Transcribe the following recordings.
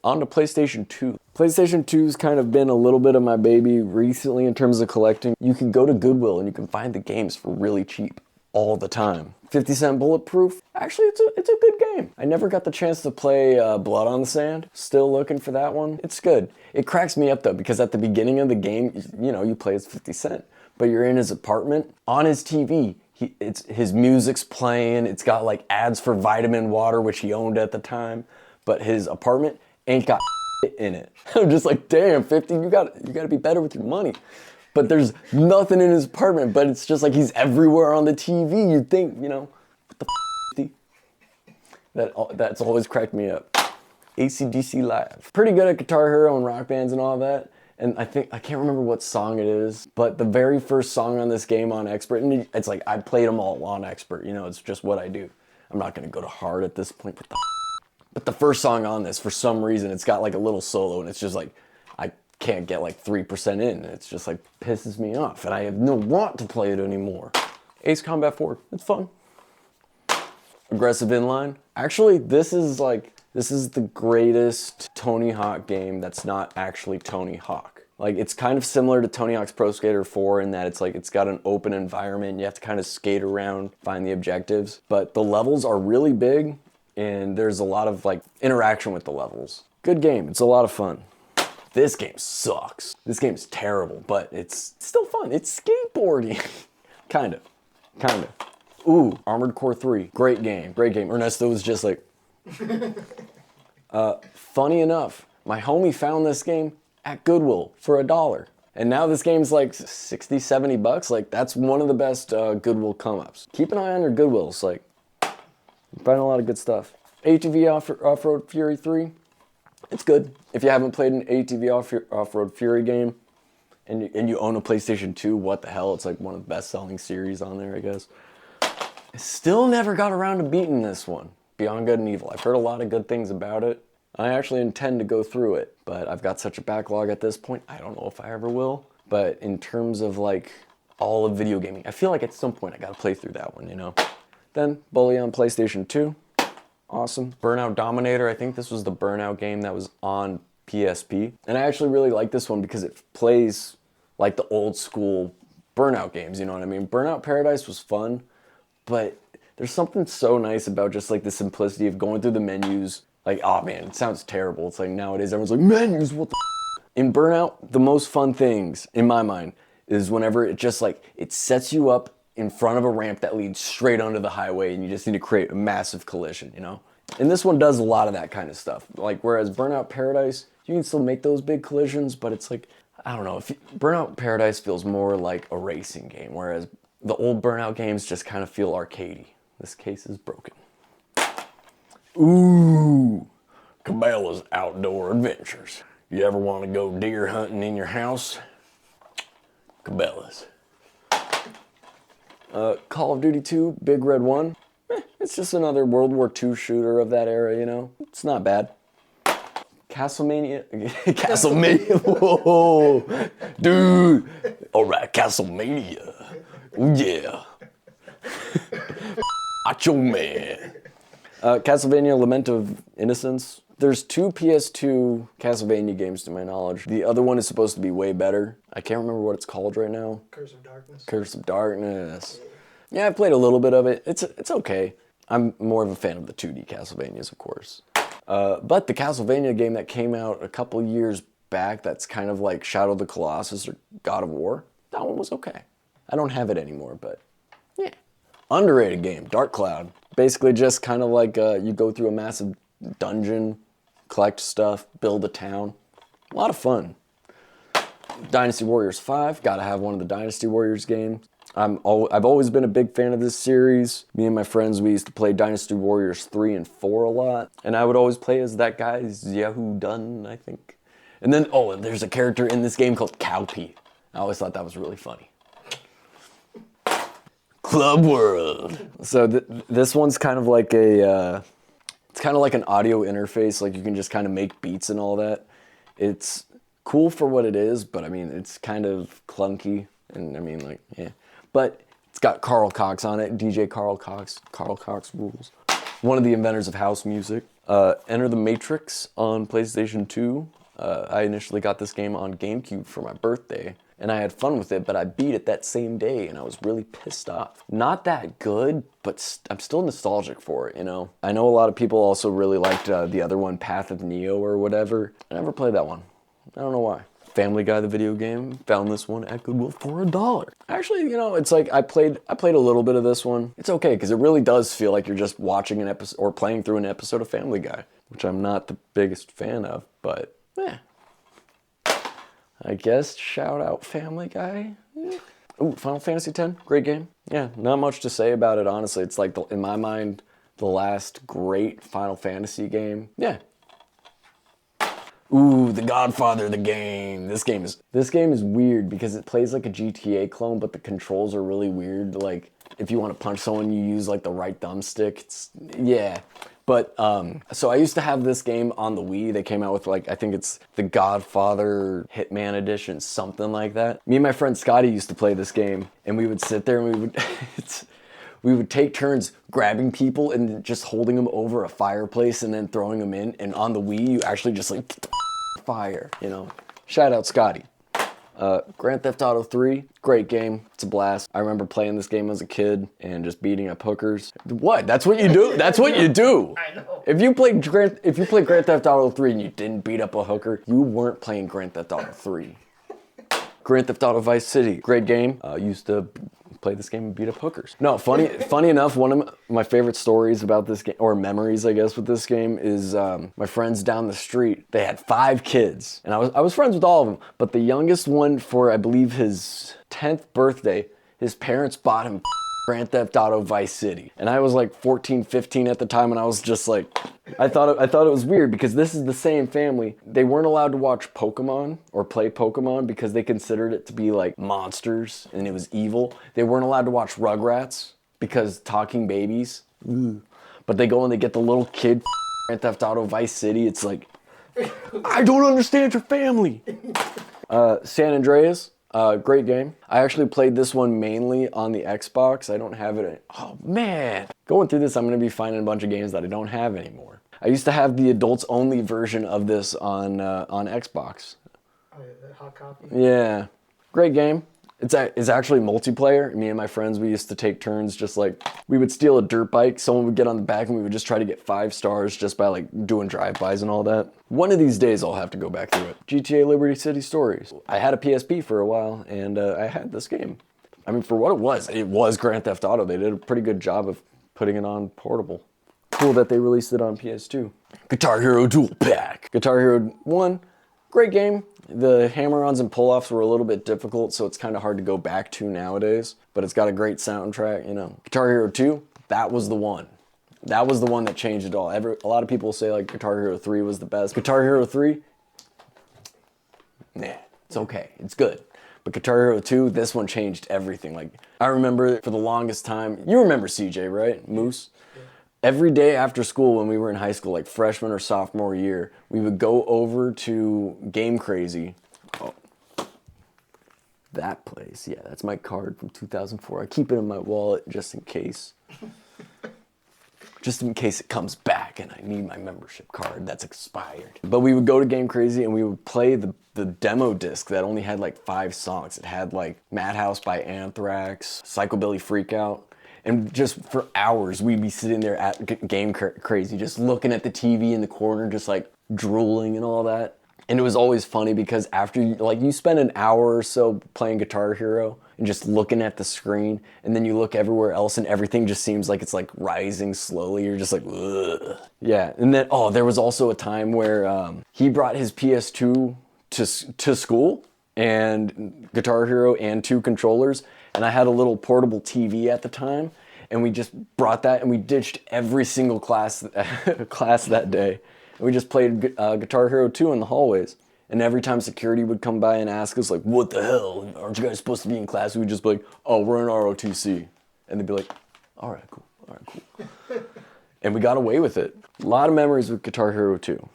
On to PlayStation 2. PlayStation 2's kind of been a little bit of my baby recently in terms of collecting. You can go to Goodwill and you can find the games for really cheap all the time. 50-cent Bulletproof, actually it's a good game. I never got the chance to play Blood on the Sand. Still looking for that one. It's good. It cracks me up though, because at the beginning of the game, you know, you play as 50 Cent, but you're in his apartment. On his TV, his music's playing. It's got like ads for vitamin water, which he owned at the time, but his apartment ain't got in it. I'm just like, damn, 50, you gotta be better with your money. But there's nothing in his apartment, but it's just like he's everywhere on the TV. You'd think, you know, what the that's always cracked me up. AC/DC Live. Pretty good at Guitar Hero and Rock Bands and all that. And I can't remember what song it is, but the very first song on this game on Expert, and it's like, I played them all on Expert, you know, it's just what I do. I'm not gonna go to hard at this point. But the first song on this, for some reason, it's got like a little solo, and it's just like, I can't get like 3% in. It's just like pisses me off, and I have no want to play it anymore. Ace Combat 4, it's fun. Aggressive Inline. Actually, this is the greatest Tony Hawk game that's not actually Tony Hawk. Like, it's kind of similar to Tony Hawk's Pro Skater 4 in that it's like, it's got an open environment. You have to kind of skate around, find the objectives, but the levels are really big, and there's a lot of like interaction with the levels. Good game, it's a lot of fun. This game sucks. This game's terrible, but it's still fun. It's skateboarding. Kind of. Ooh, Armored Core 3, great game. Ernesto was just like, funny enough, my homie found this game at Goodwill for $1. And now this game's like 60, 70 bucks. Like, that's one of the best Goodwill come-ups. Keep an eye on your Goodwills. Like, you find a lot of good stuff. ATV Off-Road Fury 3. It's good. If you haven't played an ATV Off-Road Fury game and you own a PlayStation 2, what the hell? It's like one of the best-selling series on there, I guess. I still never got around to beating this one, Beyond Good and Evil. I've heard a lot of good things about it. I actually intend to go through it, but I've got such a backlog at this point, I don't know if I ever will. But in terms of like all of video gaming, I feel like at some point I gotta play through that one, you know? Then, Bully on PlayStation 2. Awesome. Burnout Dominator, I think this was the Burnout game that was on PSP. And I actually really like this one because it plays like the old school Burnout games, you know what I mean? Burnout Paradise was fun, but there's something so nice about just like the simplicity of going through the menus. Like, oh man, it sounds terrible. It's like nowadays everyone's like, menus, what the f? In Burnout, the most fun things, in my mind, is whenever it just like, it sets you up in front of a ramp that leads straight onto the highway and you just need to create a massive collision, you know? And this one does a lot of that kind of stuff. Like, whereas Burnout Paradise, you can still make those big collisions, but it's like, I don't know, Burnout Paradise feels more like a racing game, whereas the old Burnout games just kind of feel arcadey. This case is broken. Ooh, Cabela's Outdoor Adventures. You ever want to go deer hunting in your house? Cabela's. Call of Duty 2, Big Red 1. It's just another World War II shooter of that era, you know? It's not bad. Castlemania. Castlemania. Whoa. Dude. All right, Castlemania. Oh, yeah. Macho Man. Castlevania Lament of Innocence. There's 2 PS2 Castlevania games to my knowledge. The other one is supposed to be way better. I can't remember what it's called right now. Curse of Darkness. Curse of Darkness. Yeah, I played a little bit of it. It's okay. I'm more of a fan of the 2D Castlevanias, of course. But the Castlevania game that came out a couple years back, that's kind of like Shadow of the Colossus or God of War, that one was okay. I don't have it anymore, but yeah. Underrated game, Dark Cloud. Basically just kind of like you go through a massive dungeon, collect stuff, build a town. A lot of fun. Dynasty Warriors 5, gotta have one of the Dynasty Warriors games. I've always been a big fan of this series. Me and my friends, we used to play Dynasty Warriors 3 and 4 a lot. And I would always play as that guy, Yahoo Dunn, I think. And then, oh, there's a character in this game called Cowpea. I always thought that was really funny. Club World. So this one's kind of like a, it's kind of like an audio interface. Like you can just kind of make beats and all that. It's cool for what it is, but I mean, it's kind of clunky. And I mean, like, yeah. But it's got Carl Cox on it, DJ Carl Cox. Carl Cox rules. One of the inventors of house music. Enter the Matrix on PlayStation 2. I initially got this game on GameCube for my birthday, and I had fun with it, but I beat it that same day, and I was really pissed off. Not that good, but I'm still nostalgic for it, you know? I know a lot of people also really liked the other one, Path of Neo or whatever. I never played that one. I don't know why. Family Guy, the video game, found this one at Goodwill for $1. Actually, you know, it's like I played a little bit of this one. It's okay, because it really does feel like you're just watching an episode or playing through an episode of Family Guy, which I'm not the biggest fan of, but I guess shout out Family Guy. Ooh, Final Fantasy X, great game. Yeah, not much to say about it, honestly. It's like, in my mind, the last great Final Fantasy game. Yeah. Ooh, The Godfather, the game. This game is weird because it plays like a GTA clone, but the controls are really weird. Like, if you want to punch someone, you use like the right thumbstick. Yeah. But, so I used to have this game on the Wii. They came out with like, I think it's The Godfather Hitman Edition, something like that. Me and my friend Scotty used to play this game, and we would sit there and we would, we would take turns grabbing people and just holding them over a fireplace and then throwing them in. And on the Wii, you actually just like, fire, you know? Shout out Scotty. Grand Theft Auto 3, great game. It's a blast. I remember playing this game as a kid and just beating up hookers. What? That's what you do? That's what you do. I know. If you played Grand Theft Auto 3 and you didn't beat up a hooker, you weren't playing Grand Theft Auto 3. Grand Theft Auto Vice City, great game. Used to play this game and beat up hookers. No, funny enough, one of my favorite stories about this game, or memories, I guess, with this game is my friends down the street. They had 5 kids, and I was friends with all of them, but the youngest one, for I believe his 10th birthday, his parents bought him Grand Theft Auto Vice City. And I was like 14, 15 at the time, and I was just like, I thought it was weird because this is the same family. They weren't allowed to watch Pokemon or play Pokemon because they considered it to be like monsters and it was evil. They weren't allowed to watch Rugrats because talking babies. But they go and they get the little kid Grand Theft Auto Vice City. It's like, I don't understand your family. San Andreas. Great game. I actually played this one mainly on the Xbox. I don't have it. Oh man. Going through this, I'm going to be finding a bunch of games that I don't have anymore. I used to have the adults only version of this on Xbox. Oh, yeah, the hot copy. Yeah. Great game. It's actually multiplayer. Me and my friends, we used to take turns, just like, we would steal a dirt bike, someone would get on the back, and we would just try to get 5 stars just by like doing drive-bys and all that. One of these days I'll have to go back through it. GTA Liberty City Stories. I had a PSP for a while, and I had this game. I mean, for what it was Grand Theft Auto. They did a pretty good job of putting it on portable. Cool that they released it on PS2. Guitar Hero Dual Pack. Guitar Hero 1, great game. The hammer-ons and pull-offs were a little bit difficult, so it's kind of hard to go back to nowadays, but it's got a great soundtrack, you know. Guitar Hero 2, that was the one. That was the one that changed it all. A lot of people say like Guitar Hero 3 was the best. Guitar Hero 3, nah, it's okay, it's good. But Guitar Hero 2, this one changed everything. Like, I remember for the longest time, you remember CJ, right? Moose? Every day after school when we were in high school, like freshman or sophomore year, we would go over to Game Crazy. Oh, that place. Yeah, that's my card from 2004. I keep it in my wallet just in case. Just in case it comes back and I need my membership card that's expired. But we would go to Game Crazy and we would play the demo disc that only had like 5 songs. It had like Madhouse by Anthrax, Psychobilly Freakout. And just for hours, we'd be sitting there at Game Crazy, just looking at the TV in the corner, just like drooling and all that. And it was always funny because after you spend an hour or so playing Guitar Hero and just looking at the screen, and then you look everywhere else and everything just seems like it's like rising slowly. You're just like, ugh. Yeah. And then, there was also a time where he brought his PS2 to school and Guitar Hero and 2 controllers. And I had a little portable TV at the time, and we just brought that and we ditched every single class that day. And we just played Guitar Hero 2 in the hallways. And every time security would come by and ask us, like, what the hell? Aren't you guys supposed to be in class? We'd just be like, oh, we're in ROTC. And they'd be like, all right, cool. And we got away with it. A lot of memories with Guitar Hero 2.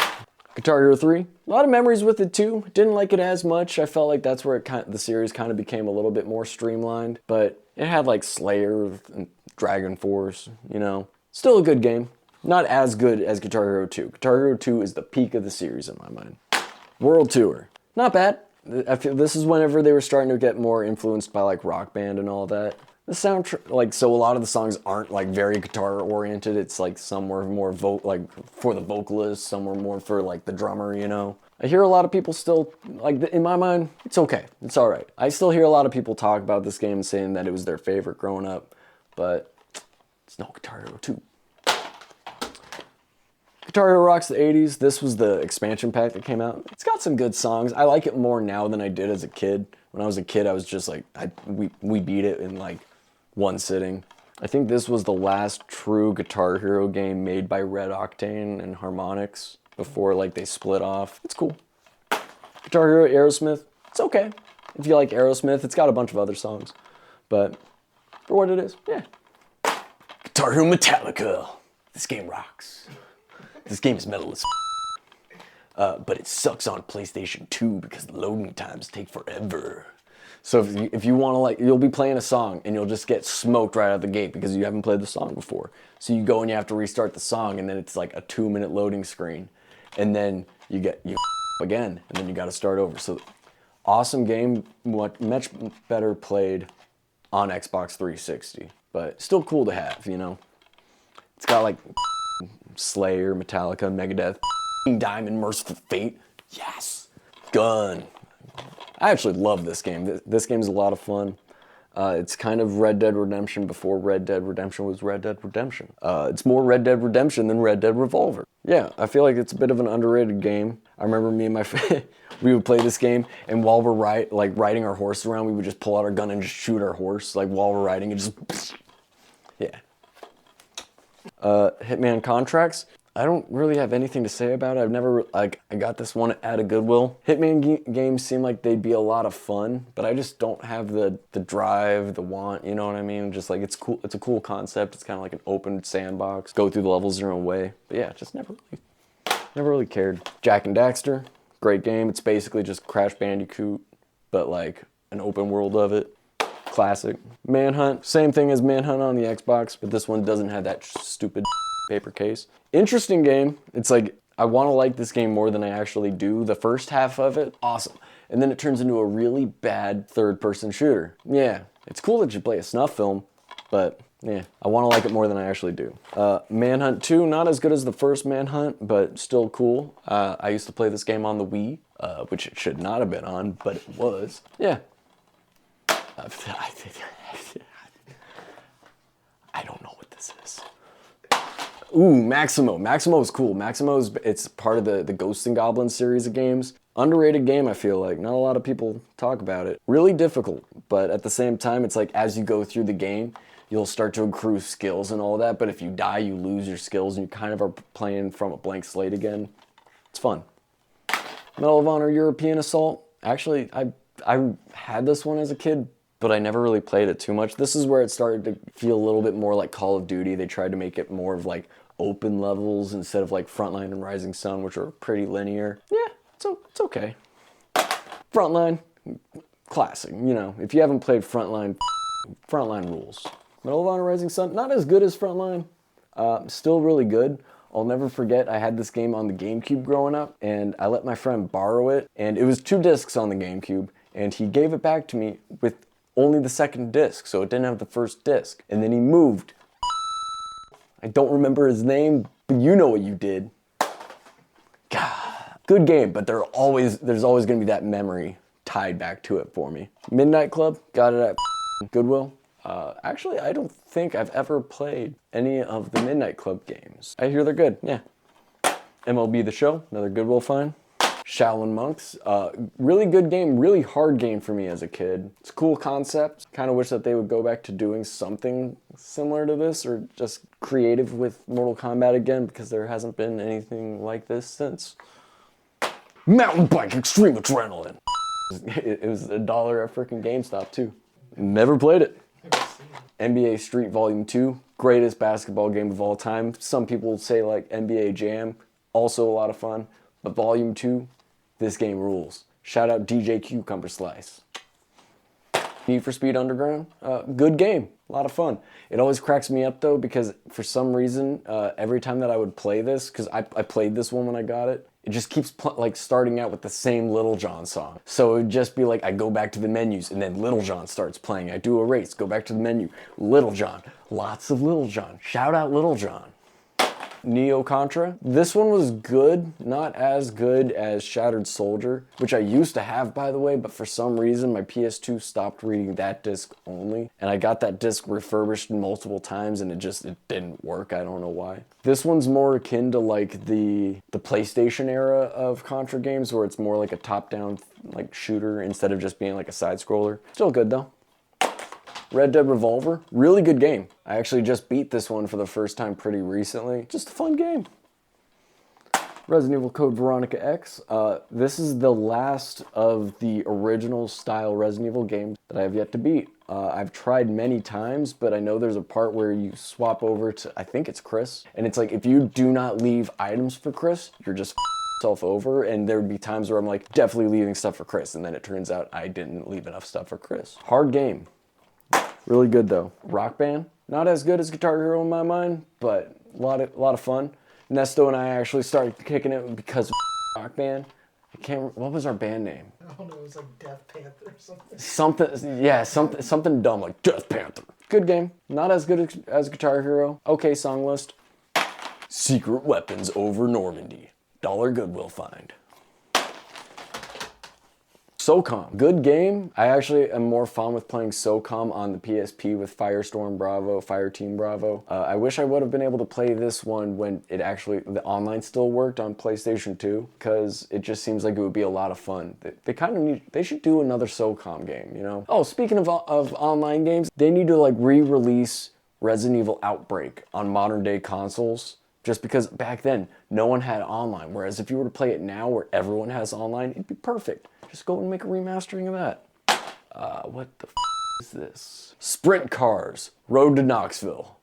Guitar Hero 3, a lot of memories with it too. Didn't like it as much. I felt like that's where the series kind of became a little bit more streamlined. But it had like Slayer and Dragon Force, you know. Still a good game. Not as good as Guitar Hero 2. Guitar Hero 2 is the peak of the series in my mind. World Tour. Not bad. I feel this is whenever they were starting to get more influenced by like Rock Band and all that. The soundtrack, like, so a lot of the songs aren't like very guitar oriented. It's like some were more like for the vocalist, some were more for like the drummer, you know. I hear a lot of people still, like, in my mind, it's okay. It's all right. I still hear a lot of people talk about this game saying that it was their favorite growing up, but it's no Guitar Hero 2. Guitar Hero rocks the 80s. This was the expansion pack that came out. It's got some good songs. I like it more now than I did as a kid. When I was a kid, I was just like, we beat it in like one sitting. I think this was the last true Guitar Hero game made by Red Octane and Harmonix before like they split off. It's cool. Guitar Hero Aerosmith, it's okay. If you like Aerosmith, it's got a bunch of other songs. But for what it is, yeah. Guitar Hero Metallica. This game rocks. This game is metal as but it sucks on PlayStation 2 because the loading times take forever. So if you want to, like, you'll be playing a song and you'll just get smoked right out the gate because you haven't played the song before. So you go and you have to restart the song, and then it's like a 2-minute loading screen. And then you again, and then you got to start over. So awesome game, much better played on Xbox 360, but still cool to have, you know. It's got like Slayer, Metallica, Megadeth, Diamond, Merciful Fate. Yes, Gun. I actually love this game. This game is a lot of fun. It's kind of Red Dead Redemption before Red Dead Redemption was Red Dead Redemption. It's more Red Dead Redemption than Red Dead Revolver. Yeah, I feel like it's a bit of an underrated game. I remember me and my friend, we would play this game, and while we're riding our horse around, we would just pull out our gun and just shoot our horse, like while we're riding, and just, yeah. Hitman Contracts. I don't really have anything to say about it. I've never, like, I got this one at a Goodwill. Hitman games seem like they'd be a lot of fun, but I just don't have the drive, the want, you know what I mean? Just like, it's cool. It's a cool concept. It's kind of like an open sandbox. Go through the levels your own way. But yeah, just never really cared. Jak and Daxter, great game. It's basically just Crash Bandicoot, but like an open world of it. Classic. Manhunt, same thing as Manhunt on the Xbox, but this one doesn't have that stupid paper case. Interesting game. It's like, I want to like this game more than I actually do. The first half of it, awesome. And then it turns into a really bad third-person shooter. Yeah, it's cool that you play a snuff film, but yeah, I want to like it more than I actually do. Manhunt 2, not as good as the first Manhunt, but still cool. I used to play this game on the Wii, which it should not have been on, but it was. Yeah. I don't know what this is. Ooh, Maximo. Maximo is cool. It's part of the Ghosts and Goblins series of games. Underrated game, I feel like. Not a lot of people talk about it. Really difficult, but at the same time, it's like as you go through the game, you'll start to accrue skills and all that, but if you die, you lose your skills and you kind of are playing from a blank slate again. It's fun. Medal of Honor European Assault. Actually, I had this one as a kid, but I never really played it too much. This is where it started to feel a little bit more like Call of Duty. They tried to make it more of like open levels instead of like Frontline and Rising Sun, which are pretty linear. Yeah, it's okay. Frontline, classic. You know, if you haven't played Frontline rules. Medal of Honor Rising Sun, not as good as Frontline. Still really good. I'll never forget, I had this game on the GameCube growing up, and I let my friend borrow it, and it was 2 discs on the GameCube, and he gave it back to me with only the second disc, so it didn't have the first disc. And then he moved. I don't remember his name, but you know what you did. God. Good game, but there's always gonna be that memory tied back to it for me. Midnight Club, got it at Goodwill. Actually, I don't think I've ever played any of the Midnight Club games. I hear they're good, yeah. MLB The Show, another Goodwill find. Shaolin Monks, really good game, really hard game for me as a kid. It's a cool concept. Kind of wish that they would go back to doing something similar to this or just creative with Mortal Kombat again because there hasn't been anything like this since. Mountain Bike Extreme Adrenaline. It was $1 at freaking GameStop too. Never played it. NBA Street Volume 2, greatest basketball game of all time. Some people say like NBA Jam, also a lot of fun. But Volume 2, this game rules. Shout out DJ Cucumber Slice. Need for Speed Underground, good game, a lot of fun. It always cracks me up though because for some reason, every time that I would play this, because I played this one when I got it, it just keeps like starting out with the same Little John song. So it would just be like, I go back to the menus and then Little John starts playing. I do a race, go back to the menu, Little John, lots of Little John. Shout out Little John. Neo Contra. This one was good, not as good as Shattered Soldier, which I used to have, by the way, but for some reason my PS2 stopped reading that disc only, and I got that disc refurbished multiple times and it didn't work. I don't know why. This one's more akin to like the PlayStation era of Contra games, where it's more like a top-down like shooter instead of just being like a side scroller. Still good though. Red Dead Revolver, really good game. I actually just beat this one for the first time pretty recently. Just a fun game. Resident Evil Code Veronica X. This is the last of the original style Resident Evil games that I have yet to beat. I've tried many times, but I know there's a part where you swap over to, I think it's Chris, and it's like if you do not leave items for Chris, you're just yourself over, and there would be times where I'm like, definitely leaving stuff for Chris, and then it turns out I didn't leave enough stuff for Chris. Hard game. Really good though. Rock Band, not as good as Guitar Hero in my mind, but a lot of fun. Nesto and I actually started kicking it because of Rock Band. I can't remember, what was our band name? I don't know, it was like Death Panther or something. Something dumb like Death Panther. Good game, not as good as Guitar Hero. Okay song list. Secret Weapons Over Normandy. $1 Goodwill find. SOCOM, good game. I actually am more fun with playing SOCOM on the PSP with Firestorm Bravo, Fireteam Bravo. I wish I would have been able to play this one when it actually, the online still worked on PlayStation 2, because it just seems like it would be a lot of fun. They kind of need, they should do another SOCOM game, you know? Oh, speaking of online games, they need to like re-release Resident Evil Outbreak on modern day consoles. Just because back then, no one had online. Whereas if you were to play it now where everyone has online, it'd be perfect. Just go and make a remastering of that. What the is this? Sprint Cars, Road to Knoxville.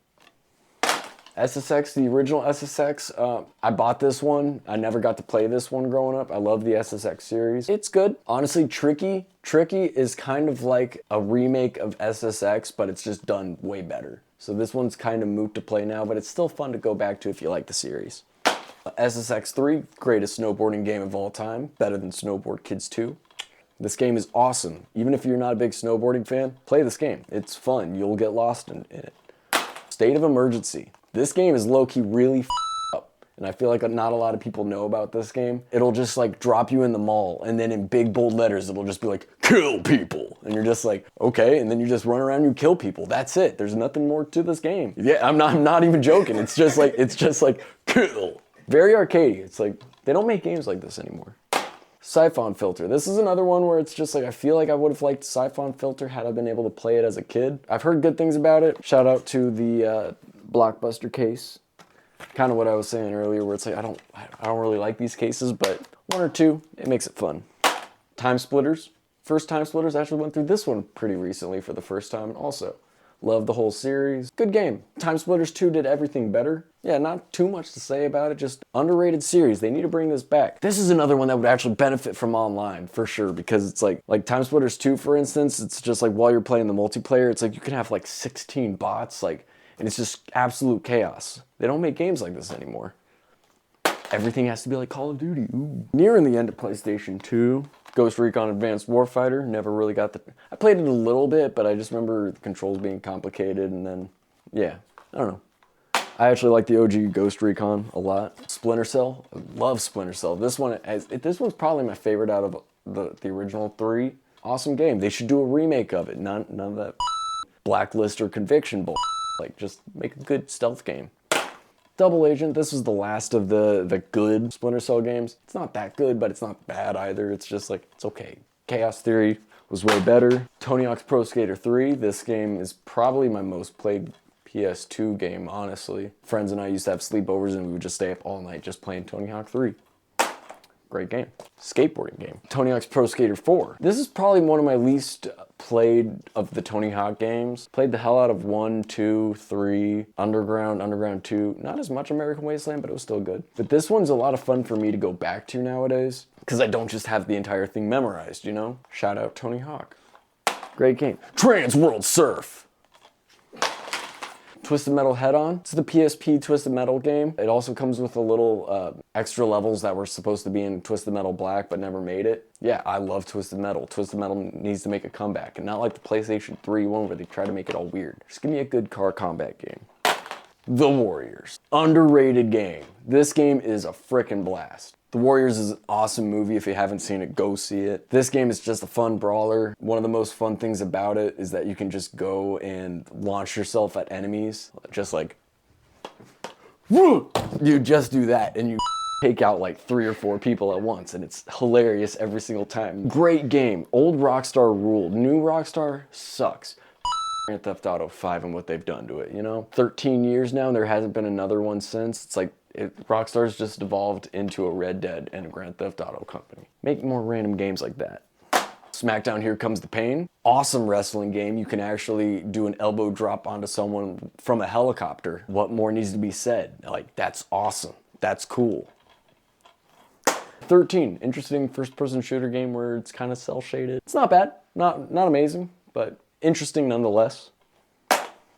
SSX, the original SSX. I bought this one. I never got to play this one growing up. I love the SSX series. It's good. Honestly, Tricky is kind of like a remake of SSX, but it's just done way better. So this one's kind of moot to play now, but it's still fun to go back to if you like the series. SSX 3, greatest snowboarding game of all time, better than Snowboard Kids 2. This game is awesome. Even if you're not a big snowboarding fan, play this game. It's fun. You'll get lost in it. State of Emergency. This game is low-key really up, and I feel like not a lot of people know about this game. It'll just like drop you in the mall, and then in big bold letters, it'll just be like, kill people. And you're just like, okay, and then you just run around and you kill people. That's it. There's nothing more to this game. Yeah, I'm not even joking. It's just like, kill. Very arcadey. It's like, they don't make games like this anymore. Siphon Filter. This is another one where it's just like, I feel like I would have liked Siphon Filter had I been able to play it as a kid. I've heard good things about it. Shout out to the Blockbuster case. Kind of what I was saying earlier, where it's like, I don't really like these cases, but one or two, it makes it fun. Time Splitters. First Time Splitters, actually went through this one pretty recently for the first time also. Love the whole series. Good game. Time Splitters 2 did everything better. Yeah, not too much to say about it, just underrated series. They need to bring this back. This is another one that would actually benefit from online, for sure, because it's like Time Splitters 2, for instance, it's just like while you're playing the multiplayer, it's like you can have like 16 bots, like, and it's just absolute chaos. They don't make games like this anymore. Everything has to be like Call of Duty. Ooh. Nearing the end of PlayStation 2. Ghost Recon Advanced Warfighter, never really got the... I played it a little bit, but I just remember the controls being complicated, and then, yeah, I don't know. I actually like the OG Ghost Recon a lot. Splinter Cell, I love Splinter Cell. This one's probably my favorite out of the original three. Awesome game. They should do a remake of it. None of that Blacklist or Conviction bull. Like, just make a good stealth game. Double Agent, this is the last of the good Splinter Cell games. It's not that good, but it's not bad either. It's just like, it's okay. Chaos Theory was way better. Tony Hawk's Pro Skater 3, this game is probably my most played PS2 game, honestly. Friends and I used to have sleepovers and we would just stay up all night just playing Tony Hawk 3. Great game. Skateboarding game. Tony Hawk's Pro Skater 4. This is probably one of my least played of the Tony Hawk games. Played the hell out of 1, 2, 3, Underground 2. Not as much American Wasteland, but it was still good. But this one's a lot of fun for me to go back to nowadays, because I don't just have the entire thing memorized, you know? Shout out Tony Hawk. Great game. Trans World Surf. Twisted Metal Head-On. It's the PSP Twisted Metal game. It also comes with a little extra levels that were supposed to be in Twisted Metal Black but never made it. Yeah, I love Twisted Metal. Twisted Metal needs to make a comeback, and not like the PlayStation 3 one where they try to make it all weird. Just give me a good car combat game. The Warriors. Underrated game. This game is a frickin' blast. The Warriors is an awesome movie. If you haven't seen it, go see it. This game is just a fun brawler. One of the most fun things about it is that you can just go and launch yourself at enemies. Just like, you just do that and you take out like 3 or 4 people at once, and it's hilarious every single time. Great game. Old Rockstar ruled. New Rockstar sucks. Grand Theft Auto 5 and what they've done to it, you know? 13 years now, and there hasn't been another one since. It's like, Rockstar's just evolved into a Red Dead and a Grand Theft Auto company. Make more random games like that. SmackDown Here Comes the Pain. Awesome wrestling game. You can actually do an elbow drop onto someone from a helicopter. What more needs to be said? Like, that's awesome. That's cool. 13, interesting first-person shooter game where it's kind of cel-shaded. It's not bad, not amazing, but interesting nonetheless.